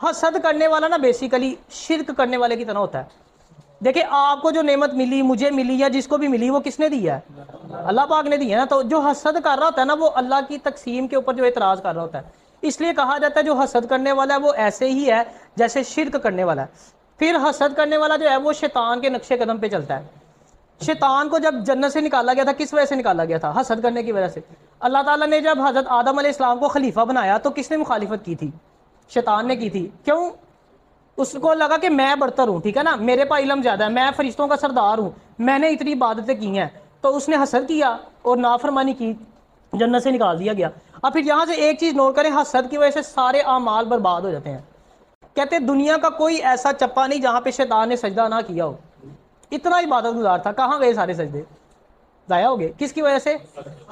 हसद करने वाला ना बेसिकली शिर्क करने वाले की तरह होता है। देखिए आपको जो नेमत मिली, मुझे मिली, या जिसको भी मिली, वो किसने दी है? अल्लाह पाक ने दी है ना। तो जो हसद कर रहा होता है ना, वो अल्लाह की तकसीम के ऊपर जो एतराज कर रहा होता है। इसलिए कहा जाता है जो हसद करने वाला है वो ऐसे ही है जैसे शिर्क करने वाला है। फिर हसद करने वाला जो है वो शैतान के नक्शे कदम पे चलता है। शैतान को जब जन्नत से निकाला गया था, किस वजह से निकाला गया था? हसद करने की वजह से। अल्लाह ताला ने जब हजरत आदम अलैहिस्सलाम को खलीफा बनाया तो किसने मुखालिफत की थी? शैतान ने की थी। क्यों? उसको लगा कि मैं बरतर हूँ, ठीक है ना, मेरे पास इल्म ज्यादा है, मैं फरिश्तों का सरदार हूँ, मैंने इतनी इबादतें की हैं। तो उसने हसद किया और नाफरमानी की, जन्नत से निकाल दिया गया। अब फिर यहाँ से एक चीज नोट करें, हसद की वजह से सारे आमाल बर्बाद हो जाते हैं। कहते हैं दुनिया का कोई ऐसा चप्पा नहीं जहां पे शैतान ने सजदा ना किया हो। इतना इबादत गुजार था, कहाँ गए सारे सजदे? जाया हो गए। किसकी वजह से?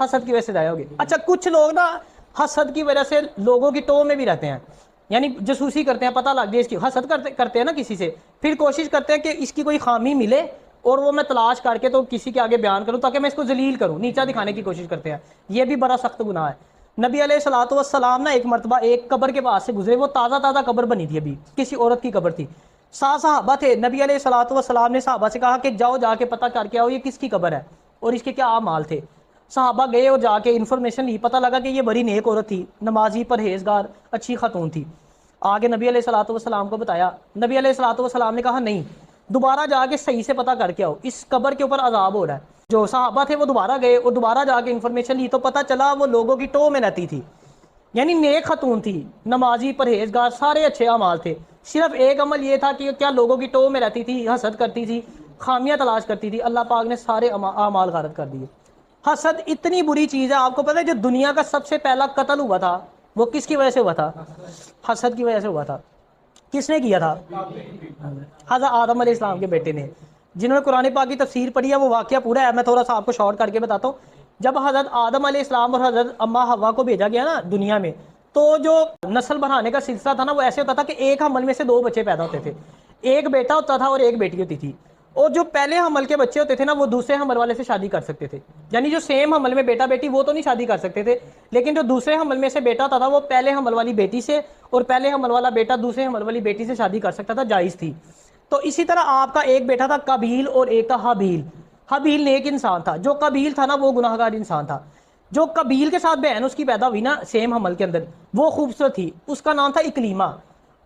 हसद की वजह से जाया हो गए। अच्छा, कुछ लोग ना हसद की वजह से लोगों की टोह में भी रहते हैं, यानी जसूसी करते हैं, पता लग गया इसकी, हसद करते हैं ना किसी से, फिर कोशिश करते हैं कि इसकी कोई खामी मिले और वो मैं तलाश करके तो किसी के आगे बयान करूं ताकि मैं इसको जलील करूं, नीचा दिखाने की कोशिश करते हैं। ये भी बड़ा सख्त गुनाह है। नबी अलैहिस्सलातु वस्सलाम ना एक मरतबा एक कब्र के पास से गुजरे, वो ताज़ा ताज़ा कब्र बनी थी, अभी किसी औरत की कब्र थी। सहाबा थे, नबी अलैहिस्सलातु वस्सलाम ने सहाबा से कहा कि जाओ जाके पता करके आओ ये किसकी कब्र है और इसके क्या आमाल थे। सहाबा गए और जाके इन्फॉर्मेशन ली, पता लगा कि ये बड़ी नेक औरत थी, नमाजी, परहेजगार, अच्छी खातून थी। आगे नबी अलैहिस्सलातु वस्सलाम को बताया। नबी अलैहिस्सलातु वस्सलाम ने कहा नहीं, दोबारा जाके सही से पता करके आओ, इस कब्र के ऊपर अजाब हो रहा है। जो सहाबा थे वो दोबारा गए और दोबारा जाके इन्फॉर्मेशन ली तो पता चला वो लोगों की टोह में रहती थी, यानी नेक खतून थी, नमाजी, परहेजगार, सारे अच्छे अमाल थे। सिर्फ एक अमल ये था कि क्या लोगों की टोह में रहती थी, हसद करती थी, खामियां तलाश करती थी। अल्लाह पाक ने सारे अमाल गारत कर दिए। हसद इतनी बुरी चीज़ है, आपको पता है जो दुनिया का सबसे पहला कत्ल हुआ था वो किसकी वजह से हुआ था? हसद की वजह से हुआ था। किसने किया था? हज़रत आदम अलैहिस्सलाम के बेटे ने। जिन्होंने कुरान पाक की तफसीर पढ़ी है वो वाकया पूरा है, मैं थोड़ा सा आपको शॉर्ट करके बताता हूँ। जब हज़रत आदम अलैहिस्सलाम और हज़रत अम्मा हवा को भेजा गया ना दुनिया में, तो जो नस्ल बढ़ाने का सिलसिला था ना वो ऐसे होता था कि एक हमल में से दो बच्चे पैदा होते थे, एक बेटा होता था और एक बेटी होती थी। और जो पहले हमल के बच्चे होते थे ना वो दूसरे हमल वाले से शादी कर सकते थे, यानी जो सेम हमल में बेटा बेटी वो तो नहीं शादी कर सकते थे, लेकिन जो दूसरे हमल में से बेटा होता था वो पहले हमल वाली बेटी से, और पहले हमल वाला बेटा दूसरे हमल वाली बेटी से शादी कर सकता था, जायज़ थी। तो इसी तरह आपका एक बेटा था काबील और एक था हाबील। हाबील नेक इंसान था, जो काबील था ना वो गुनाहगार इंसान था। जो कबील के साथ बहन उसकी पैदा हुई ना सेम हमल के अंदर, वो खूबसूरत थी, उसका नाम था इकलीमा।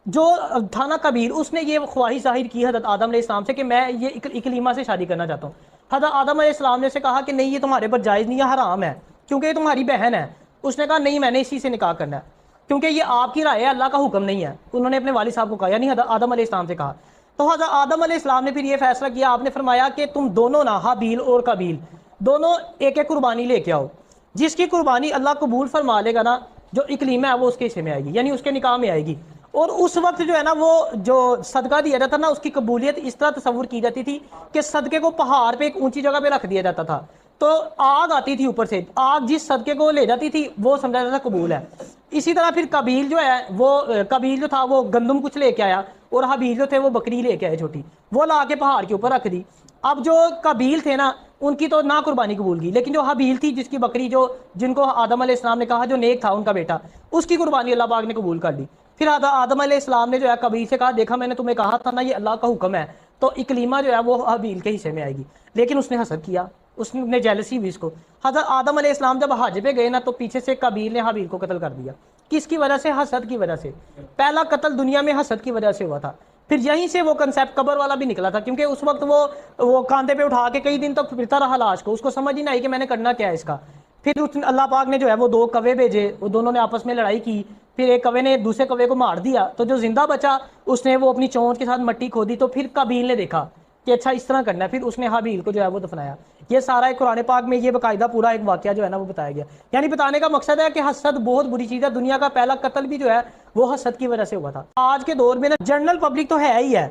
जो था ना कबील, उसने ये ख्वाहिश जाहिर की हज़रत आदम अलैहिस्सलाम से कि मैं ये इकलीमा से शादी करना चाहता हूँ। हज़रत आदम अलैहिस्सलाम ने से कहा कि नहीं, ये तुम्हारे पर जायज़ नहीं है, हराम है, क्योंकि ये तुम्हारी बहन है। उसने कहा नहीं, मैंने इसी से निकाह करना है, क्योंकि ये आपकी राय है, अल्लाह का हुक्म नहीं है। उन्होंने अपने वालिद साहब को कहा, यानी हज़रत आदम अलैहिस्सलाम से कहा। तो हज़रत आदम अलैहिस्सलाम ने फिर ये फैसला किया, आपने फरमाया कि तुम दोनों ना, हाबील और कबील दोनों एक एक कुर्बानी लेके आओ, जिसकी कुर्बानी अल्लाह कबूल फरमा लेगा ना, जो इकलीमा है वो उसके हिस्से में आएगी, यानी उसके निकाह में आएगी। और उस वक्त जो है ना वो जो सदका दिया जाता ना उसकी कबूलियत इस तरह तस्वुर की जाती थी कि सदके को पहाड़ पे एक ऊंची जगह पे रख दिया जाता था, तो आग आती थी ऊपर से, आग जिस सदके को ले जाती थी वो समझा जाता था कबूल है। इसी तरह फिर कबील जो है वो कबील जो था वो गंदम कुछ लेके आया, और हबील जो थे वो बकरी लेके आए छोटी, वो ला के पहाड़ के ऊपर रख दी। अब जो कबील थे ना उनकी तो ना कुर्बानी कबूल की, लेकिन जो हबील थी जिसकी बकरी, जो जिनको आदम अलैहिस्सलाम ने कहा जो नेक था उनका बेटा, उसकी कुर्बानी अल्लाह पाक ने कबूल कर ली। फिर आदम अलैहिस्सलाम ने जो है कबील से कहा, देखा मैंने तुम्हें कहा था ना ये अल्लाह का हुक्म है, तो इकलीमा जो है वो हबील के हिस्से में आएगी। लेकिन उसने हसद किया, उसने जेलसी हुई इसको। हज़रत आदम अलैहिस्सलाम जब हज पे गए ना तो पीछे से कबील ने हबील को कत्ल कर दिया। किसकी वजह से? हसद की वजह से। पहला कत्ल दुनिया में हसद की वजह से हुआ था। फिर यहीं से वो कंसेप्ट कब्र वाला भी निकला था, क्योंकि उस वक्त वो कांधे पे उठा के कई दिन तक फिरता रहा लाश को, उसको समझ ही नहीं आई कि मैंने करना क्या है इसका। फिर अल्लाह पाक ने जो है वो दो कवे भेजे, वो दोनों ने आपस में लड़ाई की, फिर एक कवे ने दूसरे कवे को मार दिया, तो जो जिंदा बचा उसने वो अपनी चोंच के साथ मट्टी खोदी, तो फिर कबील ने देखा कि अच्छा इस तरह करना है, फिर उसने हाबील को जो है वो दफनाया। ये सारा एक कुरान पाक में ये बाकायदा पूरा एक वाकया जो है ना वो बताया गया। यानी बताने का मकसद है कि हसद बहुत बुरी चीज़ है। दुनिया का पहला कत्ल भी जो है वो हसद की वजह से हुआ था। आज के दौर में ना जनरल पब्लिक तो है ही है,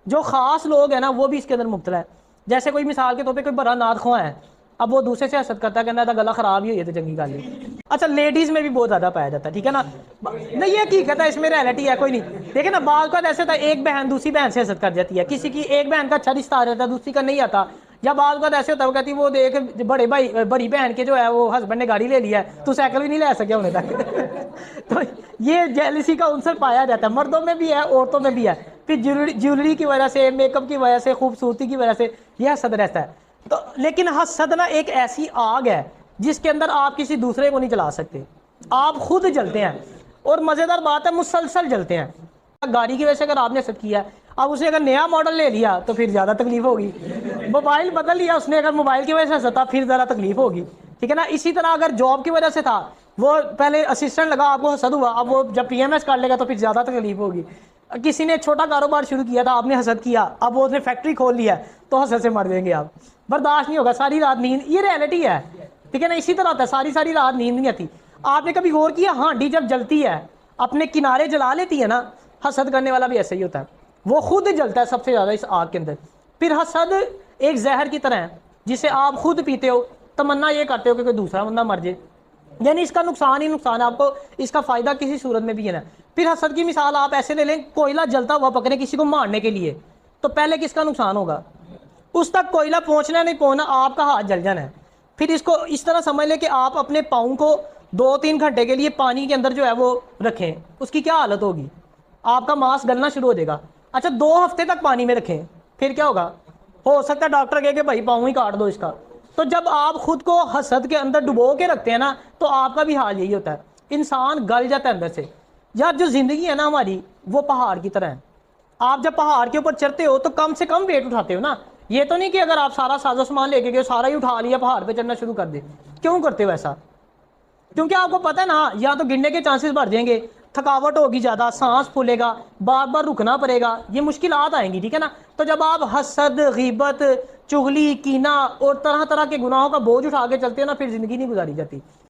जो खास लोग हैं ना वो भी इसके अंदर मुब्तला है। जैसे कोई मिसाल के तौर पे कोई बड़ा नाद ख्वां है, अब वो दूसरे से हसद करता है, कहना गला खराब ही हुई है तो चंगी गल है। अच्छा, लेडीज में भी बहुत ज्यादा पाया जाता है, ठीक है ना, नहीं ये हकीकत है, इसमें रियलिटी है, कोई नहीं। देखिए ना, बात का ऐसे था, एक बहन दूसरी बहन से हसद कर जाती है, किसी की एक बहन का अच्छा रिश्ता आ जाता है दूसरी का नहीं आता, या बात बात ऐसे होता है, वो कहती वो देख बड़े भाई बड़ी बहन के जो है वो हस्बैंड ने गाड़ी ले लिया है, तू साइकिल भी नहीं ले सके होने तक। तो ये जेलसी का उनसर पाया जाता है, मर्दों में भी है औरतों में भी है। फिर ज्वेलरी की वजह से, मेकअप की वजह से, खूबसूरती की वजह से यह हसद रहता है। तो लेकिन हसद ना एक ऐसी आग है जिसके अंदर आप किसी दूसरे को नहीं चला सकते, आप खुद जलते हैं। और मज़ेदार बात है, मुसलसल जलते हैं। गाड़ी की वजह से अगर आपने हसद किया, अब उसने अगर नया मॉडल ले लिया तो फिर ज़्यादा तकलीफ होगी। मोबाइल बदल लिया उसने, अगर मोबाइल की वजह से हंसता फिर ज़्यादा तकलीफ होगी, ठीक है ना। इसी तरह अगर जॉब की वजह से था, वो पहले असिस्टेंट लगा, आपको हसद हुआ, अब वो जब PMS कर लेगा तो फिर ज़्यादा तकलीफ होगी। किसी ने छोटा कारोबार शुरू किया था, आपने हसद किया, अब वो उसने फैक्ट्री खोल लिया है, तो हसद से मर देंगे आप, बर्दाश्त नहीं होगा, सारी रात नींद, ये रियलिटी है, ठीक है ना। इसी तरह होता है, सारी सारी रात नींद नहीं आती। आपने कभी गौर किया, हांडी जब जलती है अपने किनारे जला लेती है ना, हसद करने वाला भी ऐसा ही होता है, वो खुद जलता है सबसे ज़्यादा इस आग के अंदर। फिर हसद एक जहर की तरह है जिसे आप खुद पीते हो, तमन्ना ये करते हो कि कोई दूसरा बंदा मर जाए, यानी इसका नुकसान ही नुकसान है, आपको इसका फ़ायदा किसी सूरत में भी है ना। फिर हसद की मिसाल आप ऐसे ले लें, कोयला जलता हुआ पकड़े किसी को मारने के लिए, तो पहले किसका नुकसान होगा, उस तक कोयला पहुँचना नहीं पहुँचना, आपका हाथ जल जाना है। फिर इसको इस तरह समझ लें कि आप अपने पाँव को 2-3 घंटे के लिए पानी के अंदर जो है वो रखें, उसकी क्या हालत होगी, आपका मांस गलना शुरू हो जाएगा। अच्छा 2 हफ्ते तक पानी में रखें, फिर क्या होगा, हो सकता है डॉक्टर कहे कि भाई पाँव ही काट दो इसका। तो जब आप खुद को हसद के अंदर डुबो के रखते हैं ना, तो आपका भी हाल यही होता है, इंसान गल जाता है अंदर से। यार जो ज़िंदगी है ना हमारी, वो पहाड़ की तरह है। आप जब पहाड़ के ऊपर चढ़ते हो तो कम से कम वेट उठाते हो ना, ये तो नहीं कि अगर आप सारा साजो सामान लेके गए सारा ही उठा लिया पहाड़ पे चढ़ना शुरू कर दे। क्यों करते हो ऐसा, क्योंकि आपको पता है ना, या तो गिरने के चांसेस बढ़ जाएंगे, थकावट होगी ज़्यादा, सांस फूलेगा, बार बार रुकना पड़ेगा, ये मुश्किलात आएंगी, ठीक है ना। तो जब आप हसद, गीबत, चुगली, कीना और तरह तरह के गुनाहों का बोझ उठा के चलते हो ना, फिर ज़िंदगी नहीं गुजारी जाती।